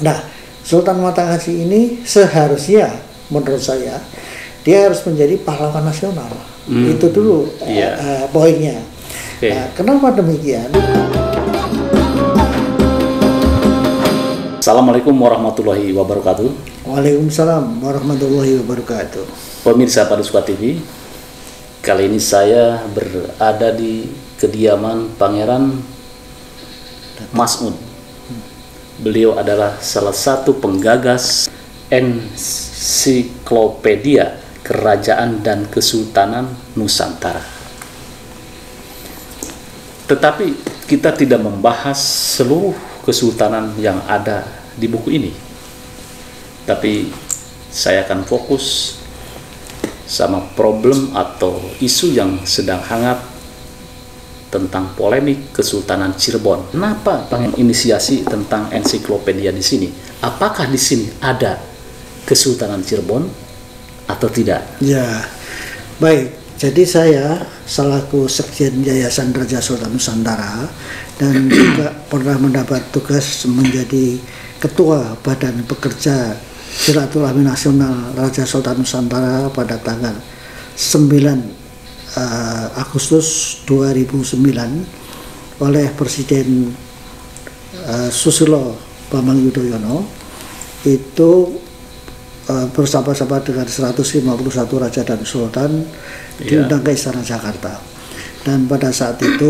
Nah, Sultan Matanghaji ini seharusnya menurut saya dia harus menjadi pahlawan nasional. Itu dulu poinnya. Okay. Nah, kenapa demikian? Assalamualaikum warahmatullahi wabarakatuh. Waalaikumsalam warahmatullahi wabarakatuh. Pemirsa Paduska TV, kali ini saya berada di kediaman Pangeran Mas'ud. Beliau adalah salah satu penggagas ensiklopedia Kerajaan dan Kesultanan Nusantara. Tetapi kita tidak membahas seluruh kesultanan yang ada di buku ini. Tapi saya akan fokus sama problem atau isu yang sedang hangat tentang polemik Kesultanan Cirebon. Kenapa pengen inisiasi tentang ensiklopedia di sini? Apakah di sini ada Kesultanan Cirebon atau tidak? Ya, baik. Jadi saya selaku Sekjen Yayasan Raja Sultan Nusantara dan juga pernah mendapat tugas menjadi Ketua Badan Pekerja Silaturahmi Nasional Raja Sultan Nusantara pada tanggal 9 Agustus 2009 oleh Presiden Susilo Bambang Yudhoyono, itu bersama-sama dengan 151 Raja dan Sultan diundang ke Istana Jakarta. Dan pada saat itu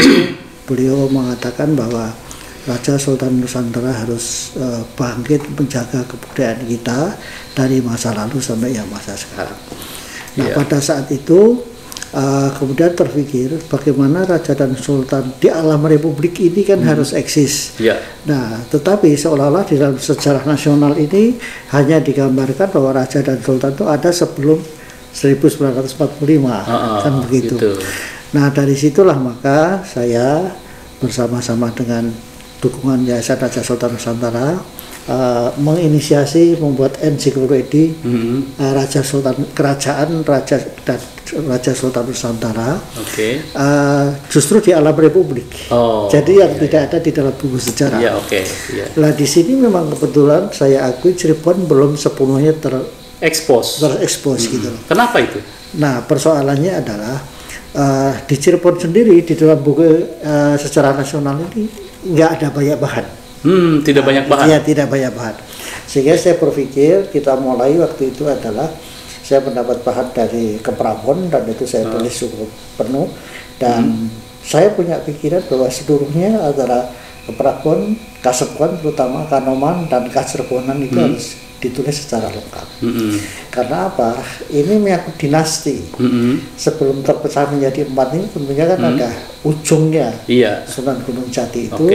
beliau mengatakan bahwa Raja Sultan Nusantara harus bangkit menjaga kebudayaan kita dari masa lalu sampai yang masa sekarang. Nah, pada saat itu kemudian terpikir bagaimana Raja dan Sultan di alam Republik ini kan harus eksis. Nah, tetapi seolah-olah di dalam sejarah nasional ini hanya digambarkan bahwa Raja dan Sultan itu ada sebelum 1945, kan begitu. Gitu. Nah, dari situlah maka saya bersama-sama dengan dukungan Yayasan Raja Sultan Nusantara menginisiasi membuat ensiklopedia Raja Sultan Kerajaan Raja Sultan Nusantara. Justru di alam Republik. Jadi yang tidak ada di dalam buku sejarah. Nah, di sini memang kebetulan saya akui Cirebon belum sepenuhnya terekspos gitu. Kenapa itu? Nah, persoalannya adalah di Cirebon sendiri di dalam buku sejarah nasional ini nggak ada banyak bahan. Tidak banyak bahan. Iya, tidak banyak bahan. Sehingga saya berpikir kita mulai waktu itu adalah saya mendapat bahan dari Keprabon dan itu saya tulis cukup penuh, dan saya punya pikiran bahwa seluruhnya adalah Keprabon, Kasepuan terutama Kanoman dan Kacerbonan itu harus ditulis secara lengkap. Karena apa? Ini menyangkut dinasti. Sebelum terpecah menjadi 4 ini tentunya kan ada ujungnya. Sunan Gunung Jati itu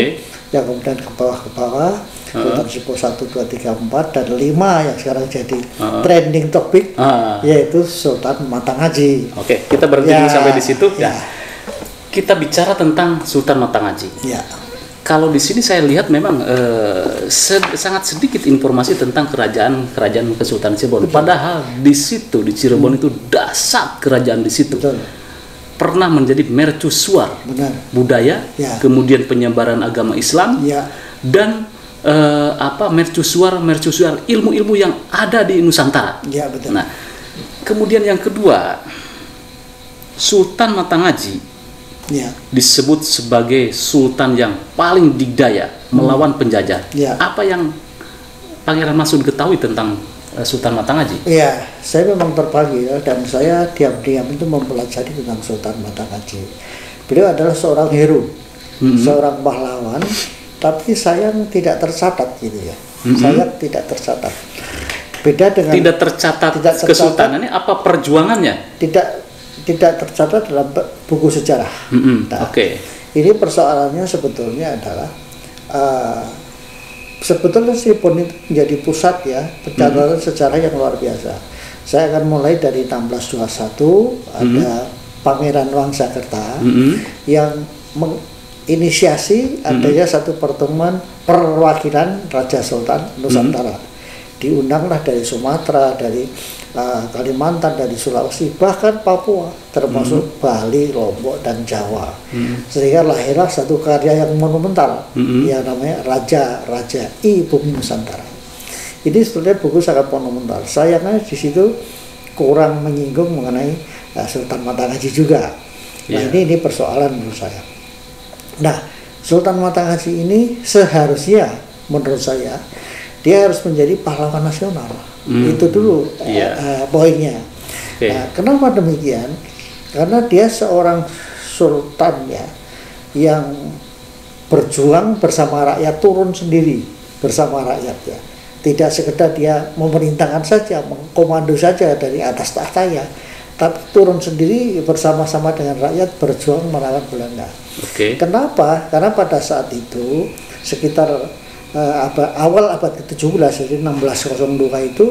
yang kemudian ke bawah Sultan Sipo 1, 2, 3, 4 dan 5 yang sekarang jadi trending topik yaitu Sultan Matanghaji. Kita berhenti dulu sampai di situ. Kita bicara tentang Sultan Matanghaji. Kalau di sini saya lihat memang sangat sedikit informasi tentang kerajaan Kesultanan Cirebon. Padahal di situ di Cirebon itu dasar kerajaan di situ. Pernah menjadi mercusuar budaya, kemudian penyebaran agama Islam, dan mercusuar ilmu-ilmu yang ada di Nusantara. Nah, kemudian yang kedua, Sultan Matanghaji disebut sebagai sultan yang paling digdaya melawan penjajah. Apa yang Pangeran Mas'ud ketahui tentang Sultan Matanghaji? Saya memang terpanggil dan saya diam-diam itu mempelajari tentang Sultan Matanghaji. Beliau adalah seorang hero, seorang pahlawan, tapi sayang tidak tercatat gitu ya. Sayang tidak tercatat. Beda dengan tidak tercatat kesultanannya, apa perjuangannya? Tidak tercatat dalam buku sejarah. Ini persoalannya sebetulnya adalah sebetulnya Cirebon itu menjadi pusat pencatatan sejarah yang luar biasa. Saya akan mulai dari 1621 ada Pangeran Wangsakerta yang menginisiasi adanya satu pertemuan perwakilan Raja Sultan Nusantara. Diundanglah dari Sumatera, dari Kalimantan, dari Sulawesi, bahkan Papua, termasuk Bali, Lombok, dan Jawa. Sehingga lahirlah satu karya yang monumental yang namanya Raja I Bumi Nusantara. Ini sebetulnya buku sangat monumental. Sayangnya di situ kurang menyinggung mengenai Sultan Matangaji juga. Nah ini persoalan menurut saya. Nah Sultan Matangaji ini seharusnya menurut saya dia harus menjadi pahlawan nasional. Itu dulu poinnya. Nah, kenapa demikian? Karena dia seorang sultan ya yang berjuang bersama rakyat, turun sendiri bersama rakyat ya. Tidak sekedar dia memerintahkan saja, mengkomando saja dari atas tahtanya, tapi turun sendiri bersama-sama dengan rakyat berjuang melawan Belanda. Kenapa? Karena pada saat itu sekitar awal abad ke-17, jadi 1602 itu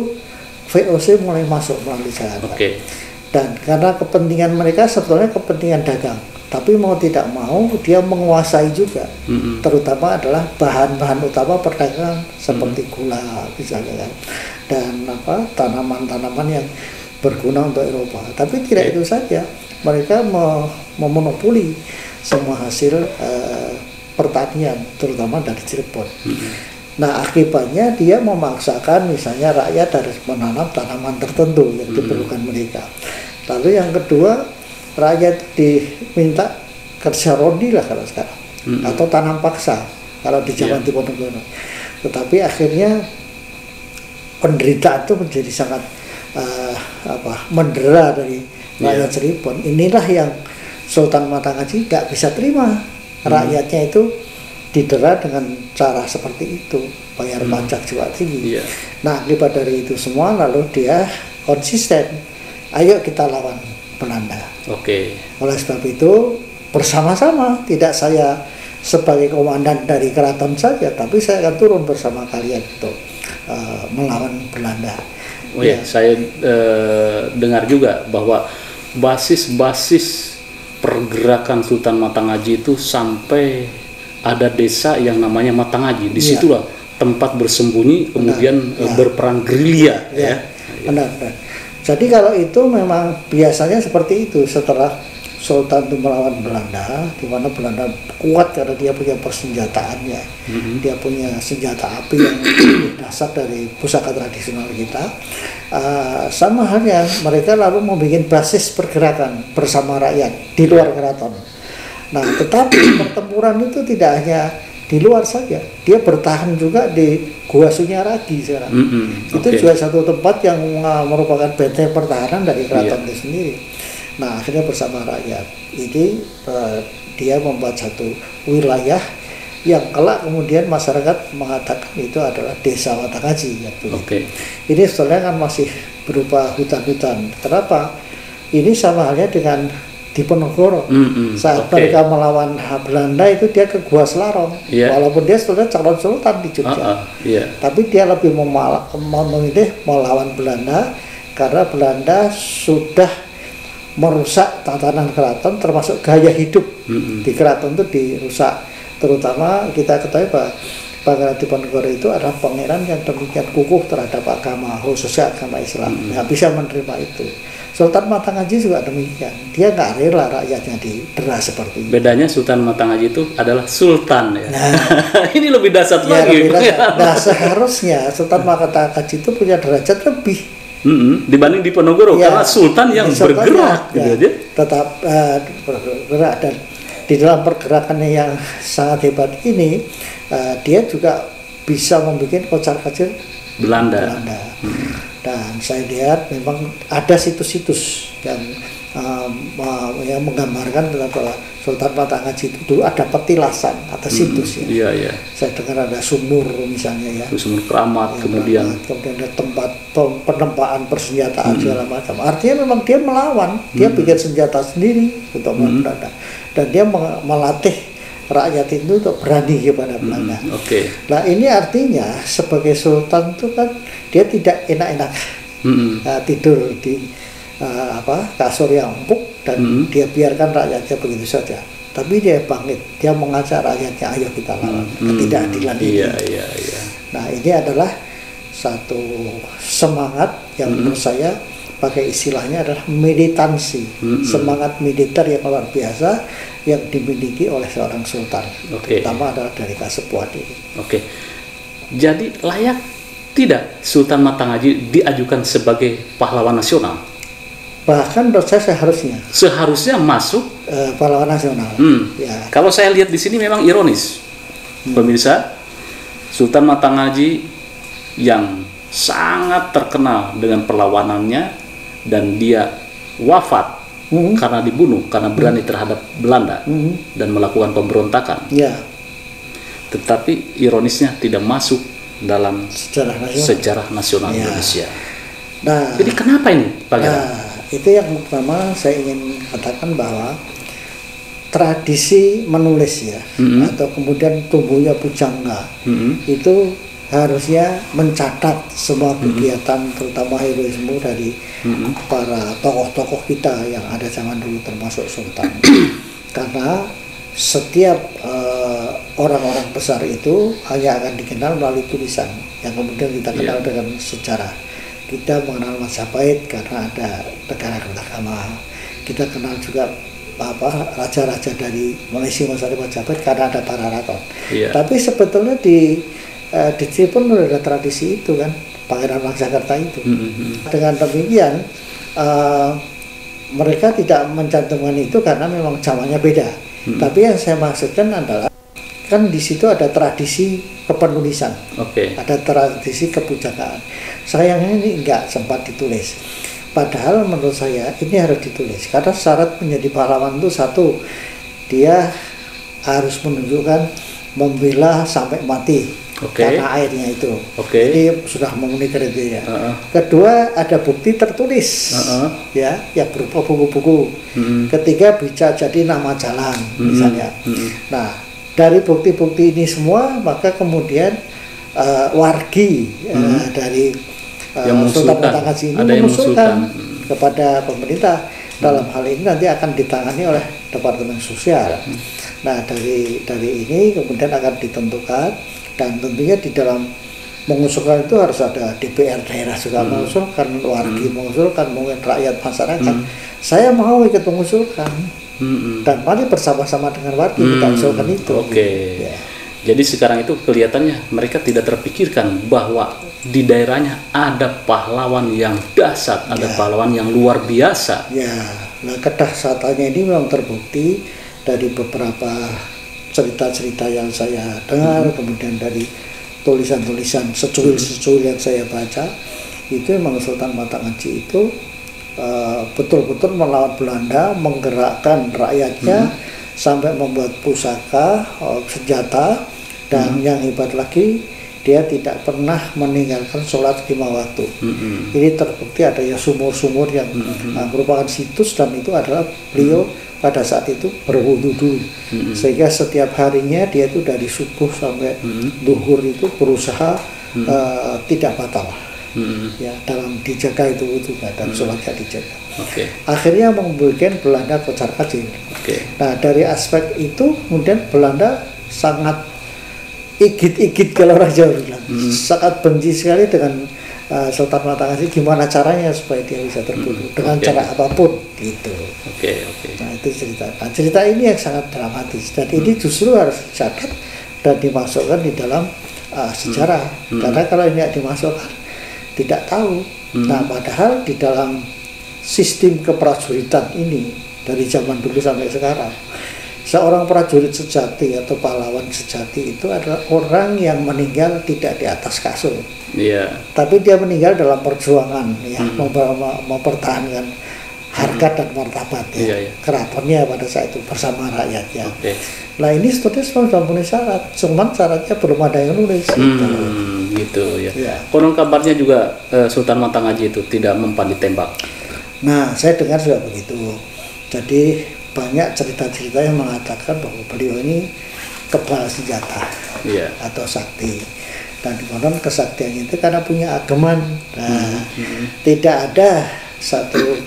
VOC mulai masuk melalui Jakarta. Dan karena kepentingan mereka sebetulnya kepentingan dagang, tapi mau tidak mau dia menguasai juga, terutama adalah bahan-bahan utama perdagangan seperti gula misalnya kan, dan tanaman-tanaman yang berguna untuk Eropa. Tapi tidak itu saja, mereka memonopoli semua hasil pertanian, terutama dari Cirebon. Nah akibatnya dia memaksakan misalnya rakyat harus menanam tanaman tertentu yang diperlukan mereka. Lalu yang kedua, rakyat diminta kerja rondi lah kalau sekarang, atau tanam paksa kalau di zaman Diponegoro. Tetapi akhirnya penderitaan itu menjadi sangat mendera dari rakyat Cirebon. Inilah yang Sultan Matangaji nggak bisa terima, rakyatnya itu didera dengan cara seperti itu, bayar pajak juga tinggi. Nah akibat dari itu semua lalu dia konsisten, ayo kita lawan Belanda. Oleh sebab itu bersama-sama, tidak saya sebagai komandan dari keraton saja, tapi saya akan turun bersama kalian untuk melawan Belanda. Saya dengar juga bahwa basis pergerakan Sultan Matangaji itu sampai ada desa yang namanya Matangaji. Disitulah tempat bersembunyi, kemudian berperang gerilya. Benar. Jadi kalau itu memang biasanya seperti itu setelah Sultan itu melawan Belanda, di mana Belanda kuat karena dia punya persenjataannya, dia punya senjata api yang dasar dari pusaka tradisional kita. Sama halnya mereka lalu membuat basis pergerakan bersama rakyat di luar keraton. Nah, tetapi pertempuran itu tidak hanya di luar saja, dia bertahan juga di Gua Sunyaragi sekarang. Itu juga satu tempat yang merupakan benteng pertahanan dari keraton itu sendiri. Nah, akhirnya bersama rakyat ini dia membuat satu wilayah yang kelak kemudian masyarakat mengatakan itu adalah Desa Matangaji. Ini sebenarnya kan masih berupa hutan-hutan. Kenapa? Ini sama halnya dengan Diponegoro. Saat mereka melawan Belanda itu dia ke Gua Selarong, walaupun dia sebenarnya calon sultan di Jogja, tapi dia lebih memilih melawan Belanda karena Belanda sudah merusak tatanan keraton, termasuk gaya hidup di keraton itu dirusak. Terutama kita ketahui bahwa Pangeran Diponegoro itu adalah pangeran yang demikian kukuh terhadap agama, khususnya agama Islam, nggak bisa menerima itu. Sultan Matangaji juga demikian, dia nggak rela rakyatnya didera seperti itu. Bedanya Sultan Matangaji itu adalah sultan ya. Nah, ini lebih dasar lagi. Nah seharusnya Sultan Matangaji itu punya derajat lebih dibanding Diponegoro, karena sultan yang bergerak gitu aja. Tetap bergerak, dan di dalam pergerakannya yang sangat hebat ini, dia juga bisa membuat kocar-kacir Belanda. Dan saya lihat memang ada situs-situs yang menggambarkan bahwa Sultan Matangaji itu dulu ada petilasan atau situs Saya dengar ada sumur misalnya sumur keramat, kemudian ada tempat penempaan persenjataan segala macam. Artinya memang dia melawan, dia bikin senjata sendiri untuk Belanda, dan dia melatih rakyat itu untuk berani kepada Belanda. Nah ini artinya sebagai sultan itu kan dia tidak enak-enak tidur di kasur yang empuk dan dia biarkan rakyatnya begitu saja. Tapi dia bangkit, dia mengajak rakyatnya, ayo kita lawan ketidakadilan ini. Nah ini adalah satu semangat yang menurut saya pakai istilahnya adalah militansi, semangat militer yang luar biasa yang dimiliki oleh seorang sultan, terutama adalah dari Kasepuhan ini. Jadi layak tidak Sultan Matangaji diajukan sebagai pahlawan nasional? Bahkan menurut saya seharusnya masuk pahlawan nasional. Ya. Kalau saya lihat di sini memang ironis, pemirsa. Sultan Matangaji yang sangat terkenal dengan perlawanannya dan dia wafat karena dibunuh karena berani terhadap Belanda dan melakukan pemberontakan. Tetapi ironisnya tidak masuk dalam sejarah nasional Indonesia. Nah, jadi kenapa ini, Pak Gerang? Itu yang pertama saya ingin katakan bahwa tradisi menulis ya, atau kemudian tumbuhnya pujangga itu harusnya mencatat semua kegiatan terutama heroisme dari para tokoh-tokoh kita yang ada zaman dulu termasuk Sultan. Karena setiap orang-orang besar itu hanya akan dikenal melalui tulisan yang kemudian kita kenal dengan sejarah. Kita mengenal Majapahit karena ada negara agama. Kita kenal juga raja-raja dari Malaysia masa Majapahit karena ada para raton. Tapi sebetulnya di Cirebon sudah ada tradisi itu kan, Pangeran Wangsakerta itu. Dengan demikian mereka tidak mencantumkan itu karena memang zamannya beda. Tapi yang saya maksudkan adalah kan di situ ada tradisi kepenulisan, ada tradisi kepujakaan. Sayangnya ini enggak sempat ditulis. Padahal menurut saya ini harus ditulis karena syarat menjadi pahlawan itu satu, dia harus menunjukkan membela sampai mati karena airnya itu. Ini sudah memenuhi kriteria. Kedua, ada bukti tertulis, ya berupa buku-buku. Ketiga, bisa jadi nama jalan misalnya. Nah, dari bukti-bukti ini semua maka kemudian wargi dari Sultan Matangaji ini mengusulkan kepada pemerintah. Dalam hal ini nanti akan ditangani oleh Departemen Sosial. Nah, dari ini kemudian akan ditentukan, dan tentunya di dalam mengusulkan itu harus ada DPR daerah juga mengusulkan, wargi mengusulkan, mungkin rakyat masyarakat. Saya mau ikut mengusulkan, dan mari bersama-sama dengan wargi kita usulkan itu. Jadi sekarang itu kelihatannya mereka tidak terpikirkan bahwa di daerahnya ada pahlawan yang dahsyat, ada pahlawan yang luar biasa. Nah kedahsyatannya ini memang terbukti dari beberapa cerita-cerita yang saya dengar, kemudian dari tulisan-tulisan secuil-secuil yang saya baca, itu memang Sultan Matangaji itu betul-betul melawan Belanda, menggerakkan rakyatnya sampai membuat pusaka, senjata. Dan yang hebat lagi, dia tidak pernah meninggalkan sholat 5 waktu. Ini terbukti adanya sumur-sumur yang merupakan situs, dan itu adalah beliau pada saat itu berwudu dulu. Sehingga setiap harinya dia itu dari subuh sampai duhur itu berusaha tidak batal. Ya, dalam dijaga itu wudu dan sholatnya dijaga. Akhirnya membuat Belanda kocar kacir. Nah, dari aspek itu kemudian Belanda sangat igit-igit kalau orang Jawa bilang, sangat benci sekali dengan Sultan Matangaji. Gimana caranya supaya dia bisa terbunuh dengan cara apapun gitu. Nah itu cerita. Nah, cerita ini yang sangat dramatis, dan ini justru harus dicatat dan dimasukkan di dalam sejarah. Karena kalau ini tidak dimasukkan, tidak tahu. Nah, padahal di dalam sistem keprajuritan ini dari zaman dulu sampai sekarang, seorang prajurit sejati atau pahlawan sejati itu adalah orang yang meninggal tidak di atas kasur, tapi dia meninggal dalam perjuangan, mempertahankan harkat dan martabat keratonnya pada saat itu bersama rakyatnya. Nah ini sebetulnya sudah memenuhi syarat, cuman syaratnya belum ada yang nulis. Konon kabarnya juga Sultan Matangaji itu tidak mempan ditembak. Nah, saya dengar juga begitu. Jadi banyak cerita-cerita yang mengatakan bahwa beliau ini kebal senjata atau sakti, dan konon kesaktiannya itu karena punya ageman. Nah, tidak ada satu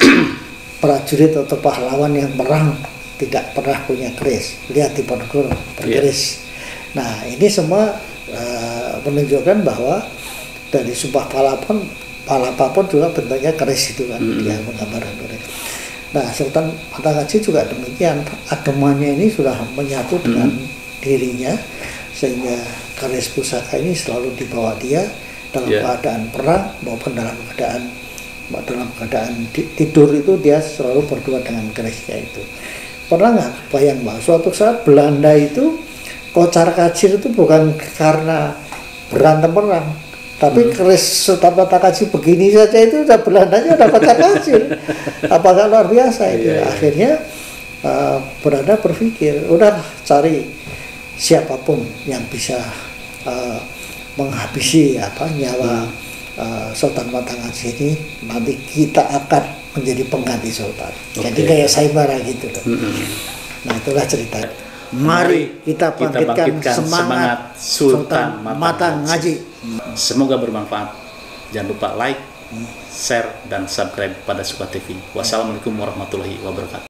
prajurit atau pahlawan yang perang tidak pernah punya keris. Lihat di Ponorogo berkeris. Nah, ini semua menunjukkan bahwa dari sebuah palapa pun juga bentuknya keris itu kan, dia menggambarkan keris. Nah, Sultan Matangaji juga demikian, agemannya ini sudah menyatu dengan dirinya, sehingga keris pusaka ini selalu dibawa dia, dalam keadaan perang maupun dalam keadaan tidur itu dia selalu berdua dengan kerisnya itu. Pernah nggak bayang Pak, suatu saat Belanda itu kocar kacir itu bukan karena berantem perang, tapi keris Sultan Matangkaji begini saja itu udah Belandanya udah kocar kacir. Apakah luar biasa itu? Akhirnya Belanda berpikir, udah cari siapapun yang bisa menghabisi nyawa Sultan Matangkaji ini, nanti kita akan menjadi pengganti Sultan. Jadi kayak sayembara gitu loh. Nah itulah cerita. Mari kita bangkitkan semangat Sultan Matangkaji. Semoga bermanfaat. Jangan lupa like, share, dan subscribe pada Suka TV. Wassalamualaikum warahmatullahi wabarakatuh.